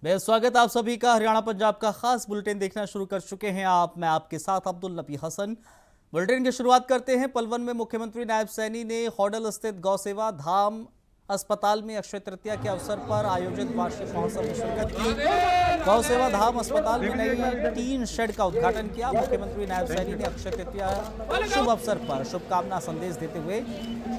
बेहद स्वागत आप सभी का। हरियाणा पंजाब का खास बुलेटिन देखना शुरू कर चुके हैं आप। मैं आपके साथ अब्दुल नबी हसन। बुलेटिन की शुरुआत करते हैं। पलवल में मुख्यमंत्री नायब सैनी ने होडल स्थित गौसेवा धाम अस्पताल में अक्षय तृतीया के अवसर पर आयोजित वार्षिक महोत्सव में शिरकत की। गौसेवा धाम अस्पताल में नई टीन शेड का उद्घाटन किया। मुख्यमंत्री नायब सैनी ने अक्षय तृतीया शुभ अवसर पर शुभकामना संदेश देते हुए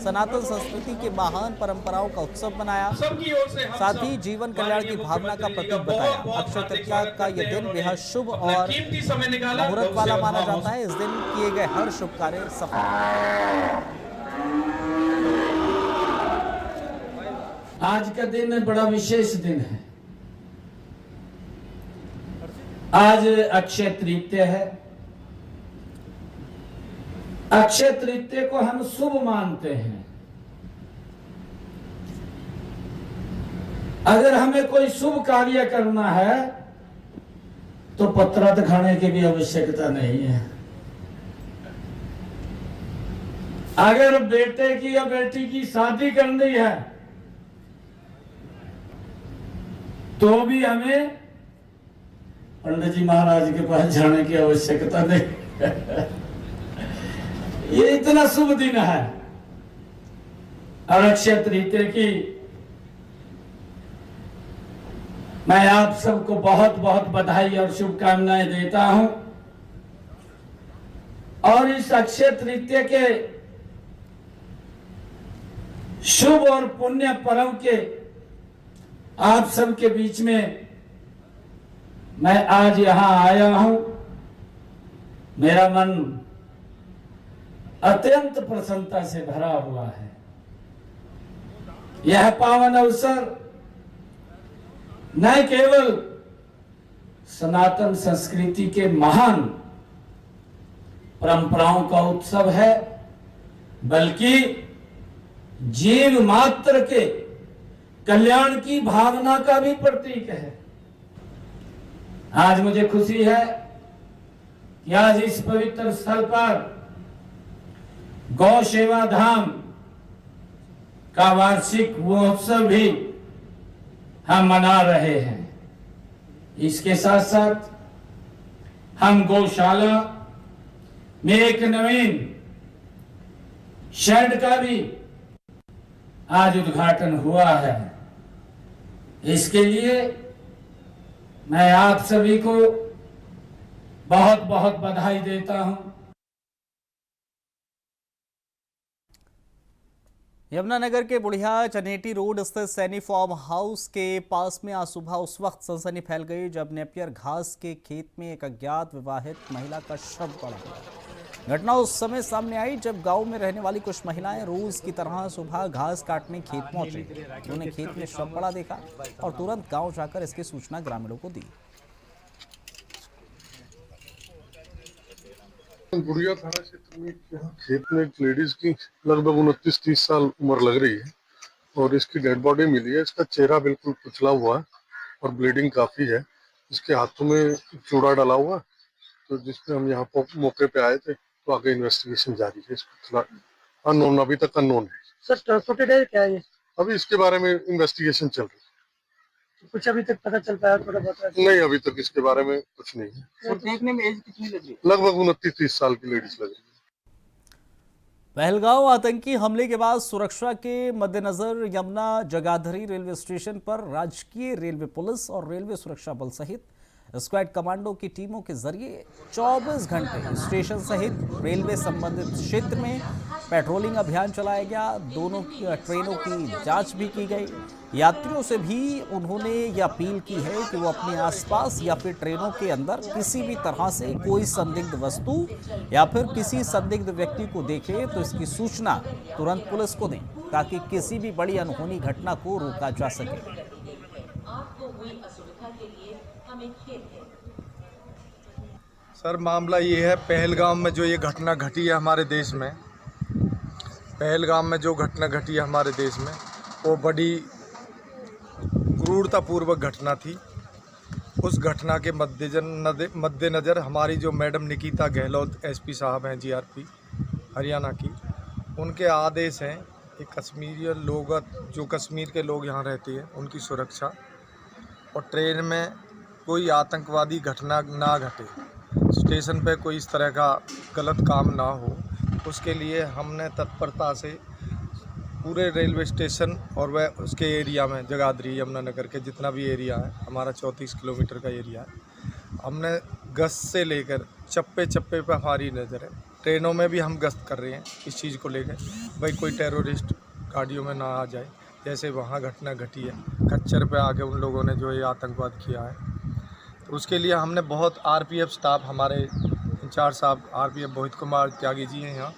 सनातन संस्कृति के महान परंपराओं का उत्सव मनाया। साथ ही जीवन कल्याण की भावना का प्रतीक बताया। अक्षय तृतीया का यह दिन बेहद शुभ और मुहूर्त वाला माना जाता है। इस दिन किए गए हर शुभ कार्य सफल। आज का दिन बड़ा विशेष दिन है। आज अक्षय तृतीया है। अक्षय तृतीया को हम शुभ मानते हैं। अगर हमें कोई शुभ कार्य करना है तो पत्रात खाने की भी आवश्यकता नहीं है। अगर बेटे की या बेटी की शादी करनी है तो भी हमें पंडित जी महाराज के पास जाने की आवश्यकता नहीं। ये इतना शुभ दिन है। और अक्षय तृतीया की मैं आप सबको बहुत बहुत बधाई और शुभकामनाएं देता हूं। और इस अक्षय तृतीया के शुभ और पुण्य पर्व के आप सबके बीच में मैं आज यहां आया हूं। मेरा मन अत्यंत प्रसन्नता से भरा हुआ है। यह पावन अवसर न केवल सनातन संस्कृति के महान परंपराओं का उत्सव है, बल्कि जीव मात्र के कल्याण की भावना का भी प्रतीक है। आज मुझे खुशी है कि आज इस पवित्र स्थल पर गौ सेवा धाम का वार्षिक महोत्सव भी हम मना रहे हैं। इसके साथ साथ हम गौशाला में एक नवीन शेड का भी आज उद्घाटन हुआ है। इसके लिए मैं आप सभी को बहुत बहुत बधाई देता हूं। यमुनानगर के बुढ़िया चनेटी रोड स्थित सैनी फार्म हाउस के पास में आज सुबह उस वक्त सनसनी फैल गई जब नेपियर घास के खेत में एक अज्ञात विवाहित महिला का शव पड़ा। घटना उस समय सामने आई जब गांव में रहने वाली कुछ महिलाएं रोज की तरह सुबह घास काटने खेत पहुंची। उन्होंने खेत में शव पड़ा देखा और तुरंत गांव जाकर इसकी सूचना ग्रामीणों को दी। बुढ़िया थाना क्षेत्र में यहाँ खेत में एक लेडीज की लगभग 29-30 साल उम्र लग रही है और इसकी डेड बॉडी मिली है। इसका चेहरा बिल्कुल कुचला हुआ है और ब्लीडिंग काफी है। इसके हाथों में चूड़ा डाला हुआ, तो जिसमें हम यहाँ मौके पे आए थे। तो आगे इन्वेस्टिगेशन जारी है। इसको अननोन, अभी तक अननोन है। सर ट्रांसपोर्टेड है क्या ये? अभी इसके बारे में इन्वेस्टिगेशन चल रही है। कुछ अभी तक पता चल पाया थोड़ा बहुत? नहीं, अभी तक इसके बारे में कुछ नहीं है। सर देखने में एज कितनी लग रही है? लगभग 29-30 साल की लेडीज लग रही है। पहलगांव आतंकी हमले के बाद सुरक्षा के मद्देनजर यमुना जगाधरी रेलवे स्टेशन पर राजकीय रेलवे पुलिस और रेलवे सुरक्षा बल सहित स्क्वाड कमांडो की टीमों के जरिए 24 घंटे स्टेशन सहित रेलवे संबंधित क्षेत्र में पेट्रोलिंग अभियान चलाया गया। दोनों ट्रेनों की जांच भी की गई। यात्रियों से भी उन्होंने ये अपील की है कि वो अपने आसपास या फिर ट्रेनों के अंदर किसी भी तरह से कोई संदिग्ध वस्तु या फिर किसी संदिग्ध व्यक्ति को देखे तो इसकी सूचना तुरंत पुलिस को दें ताकि किसी भी बड़ी अनहोनी घटना को रोका जा सके। सर मामला ये है, पहलगाम में जो ये घटना घटी है हमारे देश में, पहलगाम में जो घटना घटी है हमारे देश में, वो बड़ी क्रूरतापूर्वक घटना थी। उस घटना के मद्देनज़र हमारी जो मैडम निकिता गहलोत एसपी साहब हैं जीआरपी हरियाणा की, उनके आदेश हैं कि कश्मीरी लोग जो कश्मीर के लोग यहाँ रहते हैं उनकी सुरक्षा और ट्रेन में कोई आतंकवादी घटना ना घटे, स्टेशन पे कोई इस तरह का गलत काम ना हो, उसके लिए हमने तत्परता से पूरे रेलवे स्टेशन और वह उसके एरिया में जगाधरी यमुनानगर के जितना भी एरिया है, हमारा 34 किलोमीटर का एरिया है, हमने गश्त से लेकर चप्पे चप्पे पर हमारी नज़र है। ट्रेनों में भी हम गश्त कर रहे हैं इस चीज़ को लेकर, भाई कोई टेररिस्ट गाड़ियों में ना आ जाए, जैसे वहाँ घटना घटी है खच्चर पे आके उन लोगों ने जो ये आतंकवाद किया है। तो उसके लिए हमने बहुत आरपीएफ स्टाफ, हमारे इंचार्ज साहब आरपीएफ मोहित कुमार त्यागी जी हैं यहाँ,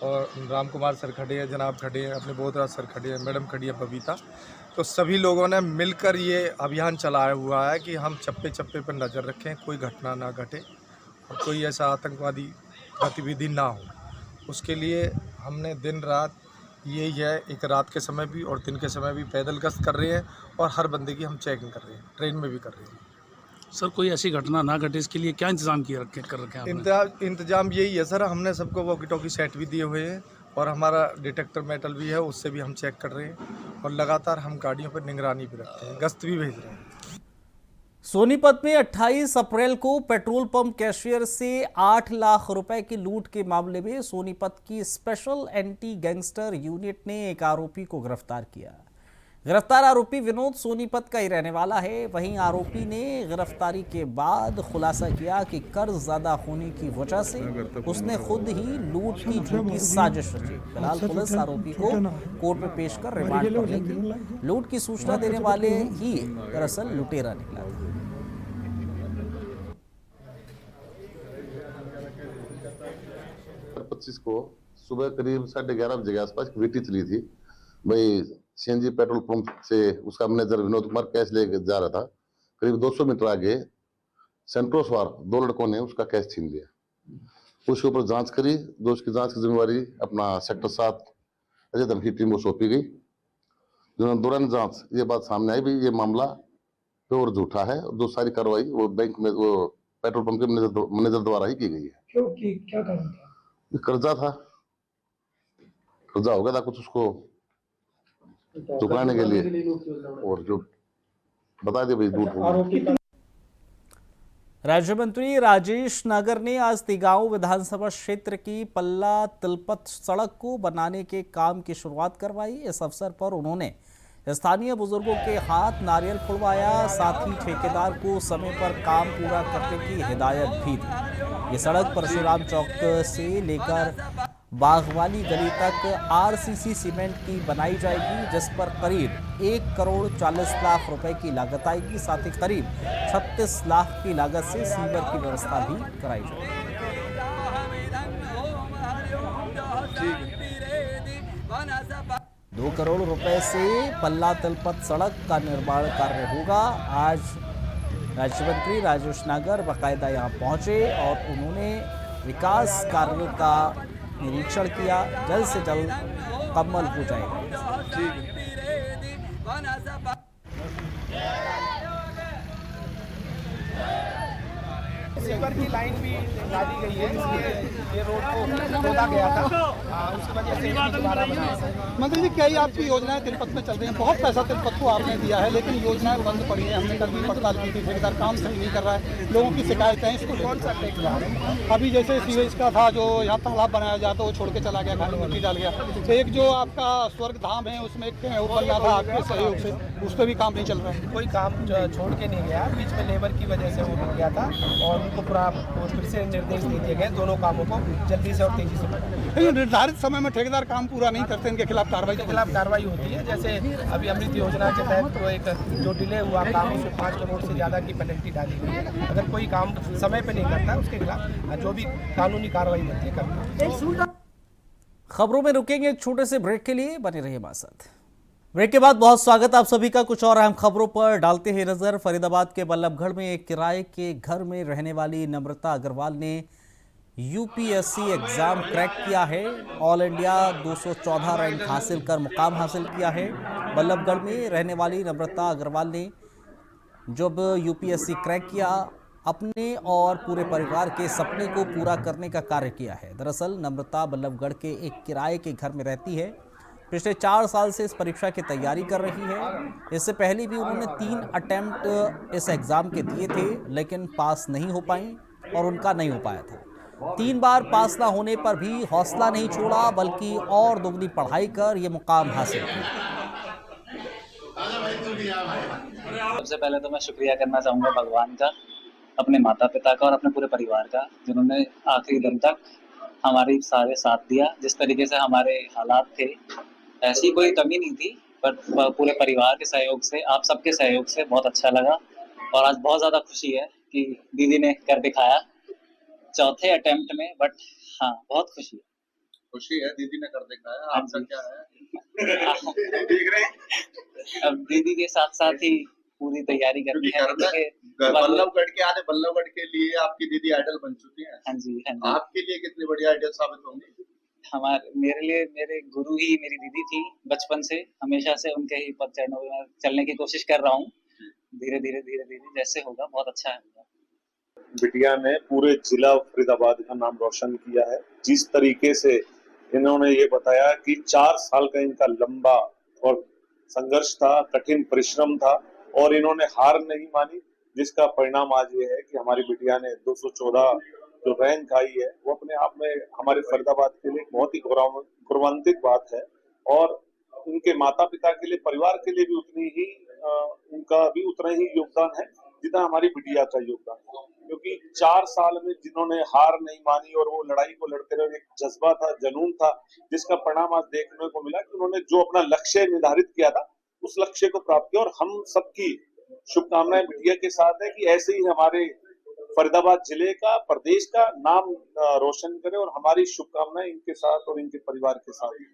और राम कुमार सर खड़े हैं, जनाब खड़े हैं, अपने बोधराज सर खड़े हैं, मैडम खड़ी है बबीता। तो सभी लोगों ने मिलकर ये अभियान चलाया हुआ है कि हम चप्पे चप्पे पर नज़र रखें, कोई घटना ना घटे और कोई ऐसा आतंकवादी गतिविधि ना हो। उसके लिए हमने दिन रात यही है, एक रात के समय भी और दिन के समय भी पैदल गश्त कर रहे हैं और हर बंदे की हम चेकिंग कर रहे हैं, ट्रेन में भी कर रहे हैं। सर कोई ऐसी घटना ना घटे इसके लिए क्या इंतजाम कर रखे हैं आपने? इंतजाम यही है सर, हमने सबको वॉकी टॉकी सेट भी दिए हुए हैं और हमारा डिटेक्टर मेटल भी है, उससे भी हम चेक कर रहे हैं और लगातार हम गाड़ियों पर निगरानी भी रखते हैं, गश्त भी भेज रहे हैं। सोनीपत में 28 अप्रैल को पेट्रोल पंप कैशियर से 8 लाख रुपए की लूट के मामले में सोनीपत की स्पेशल एंटी गैंगस्टर यूनिट ने एक आरोपी को गिरफ्तार किया। गिरफ्तार आरोपी विनोद सोनीपत का ही रहने वाला है। वहीं आरोपी ने गिरफ्तारी के बाद खुलासा किया कि कर्ज ज्यादा होने की वजह से उसने खुद ही लूट की झूठी साजिश रची। फिलहाल पुलिस आरोपी को कोर्ट में पेश कर रिमांड पर लेगी। लूट की सूचना देने वाले ही दरअसल लुटेरा निकला था। 25 को सुबह करीब 11:30 बजे के आसपास वीटी चली थी। भाई सीएनजी पेट्रोल पंप से उसका मैनेजर विनोद कुमार कैश लेके जा रहा था। करीब 200 मीटर आगे सेंट्रो सवार 2 लड़कों ने उसका कैश छीन लिया। उसके ऊपर जांच करी, जो उसकी जांच की जिम्मेवारी अपना सेक्टर 7 अजय धन की टीम को सौंपी गई। दौरान जांच ये बात सामने आई भी ये मामला प्योर झूठा है। जो सारी कार्रवाई वो बैंक में वो पेट्रोल पंप के मैनेजर द्वारा ही की गई है। क्यों की क्या कारण था? कर्जा था, कर्जा हो गया था कुछ उसको चुकाने के लिए, और जो बता दे भाई झूठ। राज्य मंत्री राजेश नागर ने आज तिगांव विधानसभा क्षेत्र की पल्ला तिलपत सड़क को बनाने के काम की शुरुआत करवाई। इस अवसर पर उन्होंने स्थानीय बुजुर्गों के हाथ नारियल फुलवाया, साथ ही ठेकेदार को समय पर काम पूरा करने की हिदायत भी दी। ये सड़क परशुराम चौक से लेकर बागवानी गली तक आरसीसी सीमेंट की बनाई जाएगी, जिस पर करीब 1 करोड़ 40 लाख रुपए की लागत आएगी। साथ ही करीब 36 लाख की लागत से सीवर की व्यवस्था भी कराई जाएगी। 2 करोड़ रुपए से पल्ला तिलपत सड़क का निर्माण कार्य होगा। आज राज्य मंत्री राजेश नागर बाकायदा यहाँ पहुंचे और उन्होंने विकास कार्यों का निरीक्षण किया। जल्द से जल्द मुकम्मल हो जाएगा। सीवर की लाइन भी डाली गई है, इसलिए ये रोड को खोदा गया था, उसकी वजह से दोबारा बनाया है। मंत्री जी, कई आपकी योजनाएं तिलपत में चल रही हैं, बहुत पैसा तिलपत को आपने दिया है, लेकिन योजनाएं बंद पड़ी हैं। हमने कल भी पड़ताल की थी, ठेकेदार काम सही नहीं कर रहा है, लोगों की शिकायतें हैं। इसको कौन सा ठेकेदार? अभी जैसे सीवेज का था, जो यहाँ तालाब बनाया जाता, वो छोड़ के चला गया, खाली मिट्टी डाल गया। तो एक जो आपका स्वर्ग धाम है, उसमें एक वो बन रहा था आपके सहयोग से, उस पर भी काम नहीं चल रहा है। कोई काम छोड़ के नहीं गया, बीच में लेबर की वजह से वो रुक गया था और उनको पूरा फिर से निर्देश दे दिए गए दोनों कामों को जल्दी से और तेजी से करें। निर्धारित समय में ठेकेदार काम पूरा नहीं करते, इनके खिलाफ कार्रवाई होती है। जैसे अभी अमृत योजना के तहत तो एक जो डिले हुआ काम, उसमें 5 करोड़ से ज़्यादा की पेनल्टी डाली गई है। अगर कोई काम समय पे नहीं करता, उसके खिलाफ जो भी कानूनी कार्रवाई बनती है करना। खबरों में रुकेंगे एक छोटे से ब्रेक के लिए, बने रहिए हमारे साथ। ब्रेक के बाद बहुत स्वागत आप सभी का। कुछ और अहम खबरों पर डालते हैं नजर। फरीदाबाद के बल्लभगढ़ में एक किराए के घर में रहने वाली नम्रता अग्रवाल ने यूपीएससी एग्जाम क्रैक किया है। ऑल इंडिया 214 रैंक हासिल कर मुकाम हासिल किया है। बल्लभगढ़ में रहने वाली नम्रता अग्रवाल ने जब यूपीएससी क्रैक किया, अपने और पूरे परिवार के सपने को पूरा करने का कार्य किया है। दरअसल नम्रता बल्लभगढ़ के एक किराए के घर में रहती है। पिछले 4 साल से इस परीक्षा की तैयारी कर रही है। इससे पहले भी उन्होंने 3 अटेम्प्ट इस एग्जाम के दिए थे, लेकिन पास नहीं हो पाई और उनका नहीं हो पाया था। 3 बार पास ना होने पर भी हौसला नहीं छोड़ा, बल्कि और दोगुनी पढ़ाई कर ये मुकाम हासिल किया। सबसे पहले तो मैं शुक्रिया करना चाहूँगा भगवान का, अपने माता पिता का और अपने पूरे परिवार का, जिन्होंने आखिरी दिन तक हमारी सारे साथ दिया। जिस तरीके से हमारे हालात थे, ऐसी कोई कमी नहीं थी, पर पूरे परिवार के सहयोग से, आप सबके सहयोग से बहुत अच्छा लगा। और आज बहुत ज़्यादा खुशी है कि दीदी ने कर दिखाया 4थे अटेम्प्ट में, बट हाँ, बहुत खुशी है। खुशी है, दीदी ने कर दिखाया। आपका क्या है? अब दीदी के साथ साथ ही पूरी तैयारी करनी है। बल्लभगढ़ के आने बल्लभगढ़ के लिए आपकी दीदी आइडल बन चुकी है। हाँ जी, हाँ जी। आपके लिए कितनी बड़ी आइडल साबित होंगी? मेरे लिए मेरे गुरु ही मेरी दीदी थी। बचपन से हमेशा से उनके ही पद चरणों में चलने की कोशिश कर रहा हूँ। धीरे धीरे जैसे होगा बहुत अच्छा है। बिटिया ने पूरे जिला फरीदाबाद का नाम रोशन किया है। जिस तरीके से इन्होंने ये बताया कि 4 साल का इनका लंबा और संघर्ष था, कठिन परिश्रम था और इन्होंने हार नहीं मानी, जिसका परिणाम आज ये है कि हमारी बिटिया ने 214 जो रैंक आई है, वो अपने आप में हमारे फरीदाबाद के लिए बहुत ही गौरवान्वित बात है। और उनके माता पिता के लिए, परिवार के लिए भी उतनी ही उनका भी उतना ही योगदान है जितना हमारी बिटिया का योगदान है। क्योंकि 4 साल में जिन्होंने हार नहीं मानी और वो लड़ाई को लड़ते रहे, एक जज्बा था, जुनून था, जिसका परिणाम आज देखने को मिला कि उन्होंने जो अपना लक्ष्य निर्धारित किया था उस लक्ष्य को प्राप्त किया। और हम सबकी शुभकामनाएं बिटिया के साथ है कि ऐसे ही हमारे फरीदाबाद जिले का, प्रदेश का नाम रोशन करे और हमारी शुभकामनाएं इनके साथ और इनके परिवार के साथ है।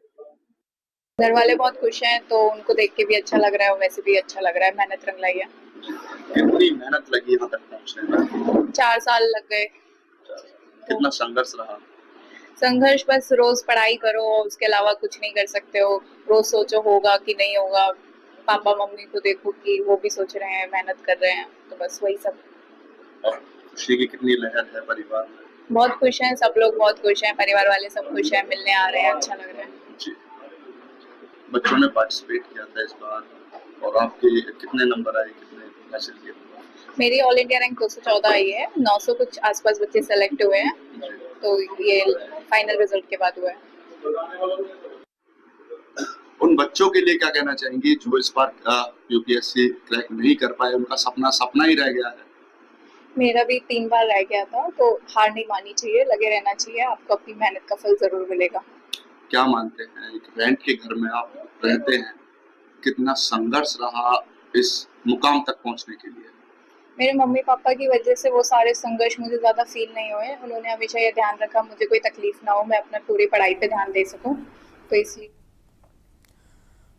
घर वाले बहुत खुश हैं, तो उनको देख के भी अच्छा लग रहा है, वैसे भी अच्छा लग रहा है। मेहनत रंग लाई है। कितनी मेहनत लगी यहाँ तक पहुँचने में? 4 साल लग गए। कितना संघर्ष रहा? संघर्ष बस रोज पढ़ाई करो, उसके अलावा कुछ नहीं कर सकते हो। रोज सोचो होगा कि नहीं होगा। पापा मम्मी को देखो कि वो भी सोच रहे हैं, मेहनत कर रहे हैं, तो बस वही सब। और खुशी की कितनी लहर है परिवार में? बहुत खुश हैं, सब लोग बहुत खुश हैं, परिवार वाले सब खुश हैं, मिलने आ रहे हैं, अच्छा लग रहा है। बच्चों ने पार्टिसिपेट किया था इस बार और आपके कितने नंबर आए, कितने हासिल किए? मेरी ऑल इंडिया रैंक 214 आई है। 900 कुछ आसपास बच्चे सेलेक्ट हुए हैं, तो ये फाइनल रिजल्ट के बाद हुआ है। उन बच्चों के लिए क्या कहना चाहेंगी जो इस बार यूपीएससी क्रैक नहीं कर पाए? उनका सपना ही रह गया है। मेरा भी 3 बार रह गया था, तो हार नहीं माननी चाहिए, लगे रहना चाहिए। आपको अपनी मेहनत का फल जरूर मिलेगा। क्या मानते हैं, एक रेंट के घर में आप रहते हैं, कितना संघर्ष रहा इस मुकाम तक पहुंचने के लिए? मेरे मम्मी पापा की वजह से वो सारे संघर्ष मुझे ज्यादा फील नहीं हुए। उन्होंने हमेशा ये ध्यान रखा मुझे कोई तकलीफ ना हो, मैं अपना पूरी पढ़ाई पे ध्यान दे सकूं, तो इसलिए।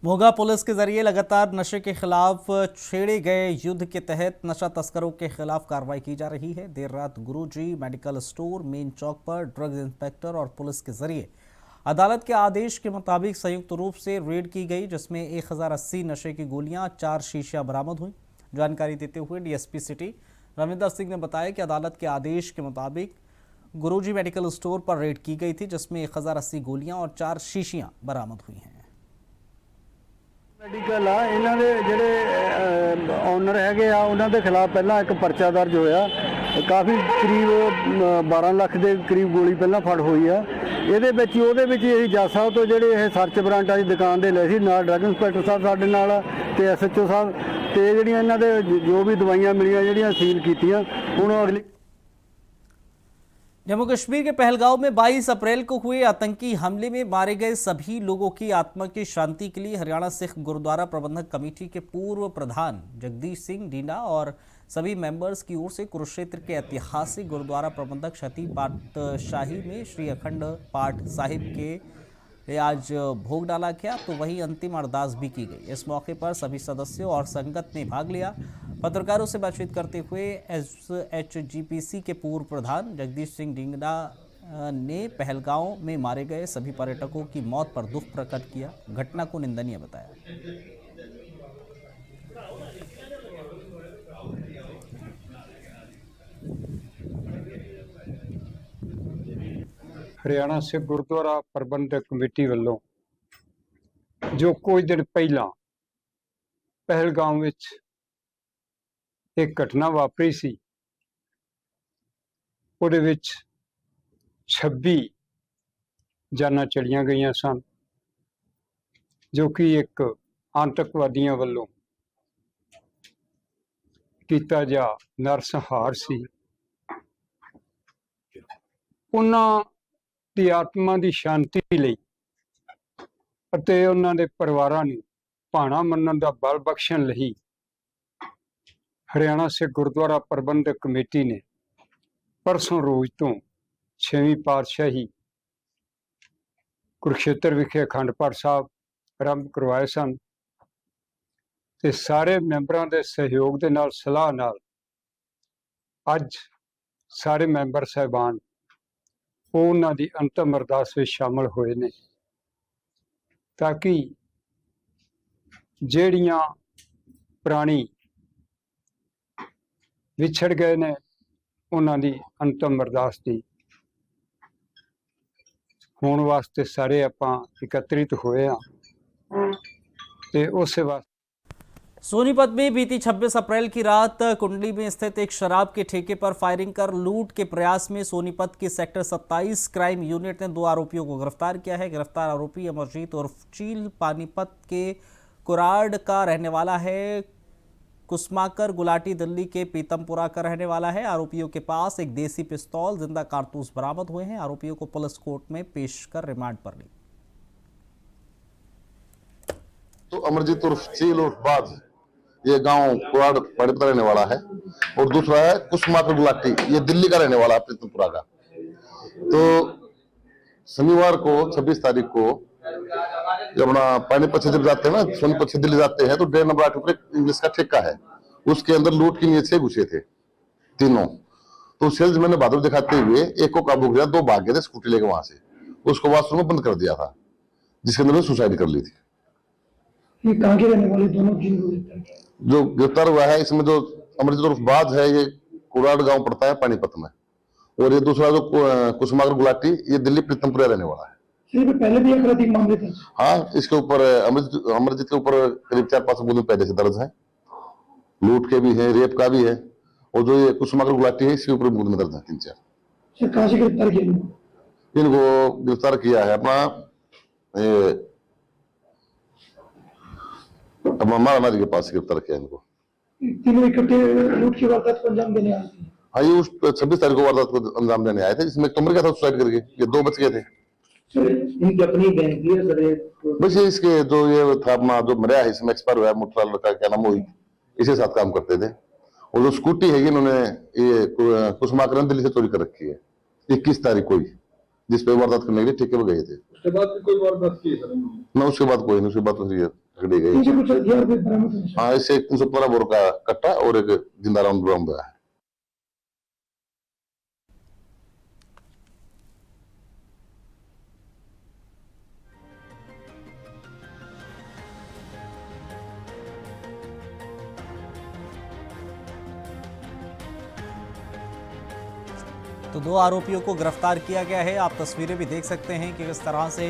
मोगा पुलिस के जरिए लगातार नशे के खिलाफ छेड़े गए युद्ध के तहत नशा तस्करों के खिलाफ कार्रवाई की जा रही है। देर रात गुरुजी मेडिकल स्टोर मेन चौक पर ड्रग्स इंस्पेक्टर और पुलिस के जरिए अदालत के आदेश के मुताबिक संयुक्त रूप से रेड की गई, जिसमें 1080 नशे की गोलियां, 4 शीशियां बरामद हुई। जानकारी देते हुए डीएसपी सिटी रविंदर सिंह ने बताया कि अदालत के आदेश के मुताबिक गुरुजी मेडिकल स्टोर पर रेड की गई थी, जिसमें 1080 गोलियां और 4 शीशियां बरामद हुई हैं। ਮੈਡੀਕਲ ਆ ਇਹਨਾਂ ਦੇ ਜਿਹੜੇ ਓਨਰ ਹੈਗੇ ਆ ਉਹਨਾਂ ਦੇ ਖਿਲਾਫ ਪਹਿਲਾਂ ਇੱਕ ਪਰਚਾ ਦਰਜ ਹੋਇਆ। ਕਾਫੀ ਕਰੀਬ 12 ਲੱਖ ਦੇ ਕਰੀਬ ਗੋਲੀ ਪਹਿਲਾਂ ਫੜ ਹੋਈ ਆ। ਇਹਦੇ ਵਿੱਚ ਉਹਦੇ ਵਿੱਚ ਅਸੀਂ ਜੱਜ ਸਾਹਿਬ ਤੋਂ ਜਿਹੜੇ ਇਹ ਸਰਚ ਵਾਰੰਟ ਵਾਲੀ ਦੁਕਾਨ ਦੇ ਲਏ ਸੀ, ਨਾਲ ਡਰੱਗ ਇੰਸਪੈਕਟਰ ਸਾਹਿਬ ਸਾਡੇ ਨਾਲ ਤੇ ਐਸਐਚਓ ਸਾਹਿਬ, ਤੇ ਜਿਹੜੀਆਂ ਇਹਨਾਂ ਦੇ ਜੋ ਵੀ ਦਵਾਈਆਂ ਮਿਲੀਆਂ ਜਿਹੜੀਆਂ ਸੀਲ ਕੀਤੀਆਂ। ਹੁਣ ਅਗਲੀ जम्मू कश्मीर के पहलगांव में 22 अप्रैल को हुए आतंकी हमले में मारे गए सभी लोगों की आत्मा की शांति के लिए हरियाणा सिख गुरुद्वारा प्रबंधक कमेटी के पूर्व प्रधान जगदीश सिंह डीना और सभी मेंबर्स की ओर से कुरुक्षेत्र के ऐतिहासिक गुरुद्वारा प्रबंधक क्षति पातशाही में श्री अखंड पाठ साहिब के आज भोग डाला गया, तो वहीं अंतिम अरदास भी की गई। इस मौके पर सभी सदस्यों और संगत ने भाग लिया। पत्रकारों से बातचीत करते हुए SHGPC के पूर्व प्रधान जगदीश सिंह डिंगना ने पहलगांव में मारे गए सभी पर्यटकों की मौत पर दुख प्रकट किया, घटना को निंदनीय बताया। हरियाणा सिख गुरुद्वारा प्रबंधक कमेटी ਵੱਲੋਂ ਜੋ ਕੁਝ ਦਿਨ ਪਹਿਲਾਂ ਪਹਿਲਗਾਮ ਵਿੱਚ ਇੱਕ ਘਟਨਾ ਵਾਪਰੀ ਸੀ, ਉਹਦੇ ਵਿੱਚ 26 ਜਾਨਾਂ ਚਲੀਆਂ ਗਈਆਂ ਸਨ, ਜੋ ਕਿ ਇੱਕ ਆਤੰਕਵਾਦੀਆਂ ਵੱਲੋਂ ਕੀਤਾ ਜਾ ਨਰਸੰਹਾਰ ਸੀ। ਉਹਨਾਂ ਦੀ ਆਤਮਾ ਦੀ ਸ਼ਾਂਤੀ ਲਈ ਅਤੇ ਉਹਨਾਂ ਦੇ ਪਰਿਵਾਰਾਂ ਨੂੰ ਭਾਣਾ ਮੰਨਣ ਦਾ ਬਲ ਬਖਸ਼ਣ ਲਈ ਹਰਿਆਣਾ ਸਿੱਖ ਗੁਰਦੁਆਰਾ ਪ੍ਰਬੰਧਕ ਕਮੇਟੀ ਨੇ ਪਰਸੋਂ ਰੋਜ਼ ਤੋਂ 6ਵੀਂ ਪਾਤਸ਼ਾਹੀ ਕੁਰੂਕਸ਼ੇਤਰ ਵਿਖੇ ਅਖੰਡ ਪਾਠ ਸਾਹਿਬ ਆਰੰਭ ਕਰਵਾਏ ਸਨ ਤੇ ਸਾਰੇ ਮੈਂਬਰਾਂ ਦੇ ਸਹਿਯੋਗ ਦੇ ਨਾਲ, ਸਲਾਹ ਨਾਲ ਅੱਜ ਸਾਰੇ ਮੈਂਬਰ ਸਾਹਿਬਾਨ ਉਹਨਾਂ ਦੀ ਅੰਤਮ ਅਰਦਾਸ ਵਿੱਚ ਸ਼ਾਮਲ ਹੋਏ ਨੇ, ਤਾਂ ਕਿ ਜਿਹੜੀਆਂ ਪ੍ਰਾਣੀ ਵਿਛੜ ਗਏ ਨੇ ਉਹਨਾਂ ਦੀ ਅੰਤਮ ਅਰਦਾਸ ਦੀ ਹੋਣ ਵਾਸਤੇ ਸਾਰੇ ਆਪਾਂ ਇਕੱਤਰਿਤ ਹੋਏ ਆ ਤੇ ਉਸੇ वास्ते सोनीपत में बीती 26 अप्रैल की रात कुंडली में स्थित एक शराब के ठेके पर फायरिंग कर लूट के प्रयास में सोनीपत की सेक्टर 27 क्राइम यूनिट ने 2 आरोपियों को गिरफ्तार किया है। गिरफ्तार आरोपी अमरजीत उर्फ चील पानीपत के कुराड़ का रहने वाला है। कुसमाकर गुलाटी दिल्ली के पीतमपुरा का रहने वाला है। आरोपियों के पास एक देसी पिस्तौल, जिंदा कारतूस बरामद हुए हैं। आरोपियों को पुलिस कोर्ट में पेश कर रिमांड पर ली। तो अमरजीत उर्फ चील उर्फ बाज, ये गांव कुराड़ पानीपत रहने वाला है, और दूसरा है कुसमाकर गुलाटी, ये दिल्ली का रहने वाला है, पीतमपुरा का। तो शनिवार को 26 तारीख को जब अपना पानीपत से जब जाते हैं ना, सोनीपत से दिल्ली जाते हैं, तो 1.5 नंबर 8 ऊपर इंग्लिश का ठेका है, उसके अंदर लूट के लिए 6 घुसे थे तीनों। तो सेल्समैन ने बहादुर दिखाते हुए एक को काबू किया, 2 भाग गए थे स्कूटी लेके वहां से, उसको वॉशरूम में बंद कर दिया था, जिसके अंदर सुसाइड कर ली थी। ये कहाँ के रहने वाले दोनों जो गिरफ्तार हुआ है इसमें जो अमरजीत उर्फ बाज है, ये कुराड़ गांव पड़ता है पानीपत में, और ये दूसरा जो कुसमाकर गुलाटी, ये दिल्ली पीतमपुरा रहने वाला है। पहले भी आपराधिक मामले थे? हाँ, इसके ऊपर अमरजीत के ऊपर करीब 4-5 मुकदमे पहले से दर्ज है, लूट के भी है, रेप का भी है, और जो ये कुसमाकर गुलाटी है इसके ऊपर मुकदमे दर्ज है 3-4। कहाँ से गिरफ्तार किया इनको गिरफ्तार किया है अपना महाराणा जी के पास गिरफ्तार किया इनको। तीनों इकट्ठे लूट की वारदात को अंजाम देने आए थे? हाँ, ये उस 26 तारीख को वारदात को अंजाम देने आए थे, जिसमें एक तो मर गया था सुसाइड करके, ये 2 बच गए थे। इनकी अपनी गैंग थी सर? बस ये इसके जो ये था अपना जो मरा है, इसमें एक्सपायर हुआ है, मोटरा लड़का क्या नाम, वही इसी साथ काम करते थे। और जो स्कूटी है इन्होंने ये कुसमाकर दिल्ली से चोरी कर रखी है 21 तारीख को ही, जिस पे वारदात करने के लिए ठेके पर गए थे। उसके बाद भी कोई वारदात की है? ना, उसके बाद कोई नहीं, उसके बाद तो पकड़ी गई। हाँ, इससे 315 बोर का कट्टा और एक जिंदा राउंड बरामद हुआ है। तो 2 आरोपियों को गिरफ्तार किया गया है। आप तस्वीरें भी देख सकते हैं कि किस तरह से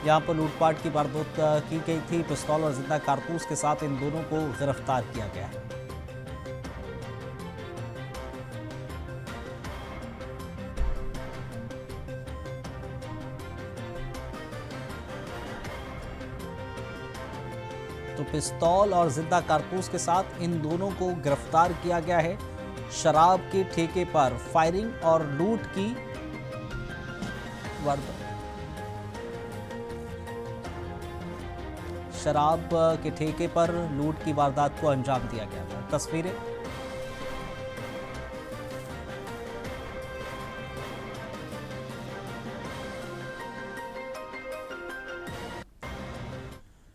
यहाँ पर लूटपाट की वारदात की गई थी। पिस्तौल और जिंदा कारतूस के साथ इन दोनों को गिरफ्तार किया गया है। तो पिस्तौल और जिंदा कारतूस के साथ इन दोनों को गिरफ्तार किया गया है। शराब के ठेके पर फायरिंग और लूट की वारदात, शराब के ठेके पर लूट की वारदात को अंजाम दिया गया था। तस्वीरें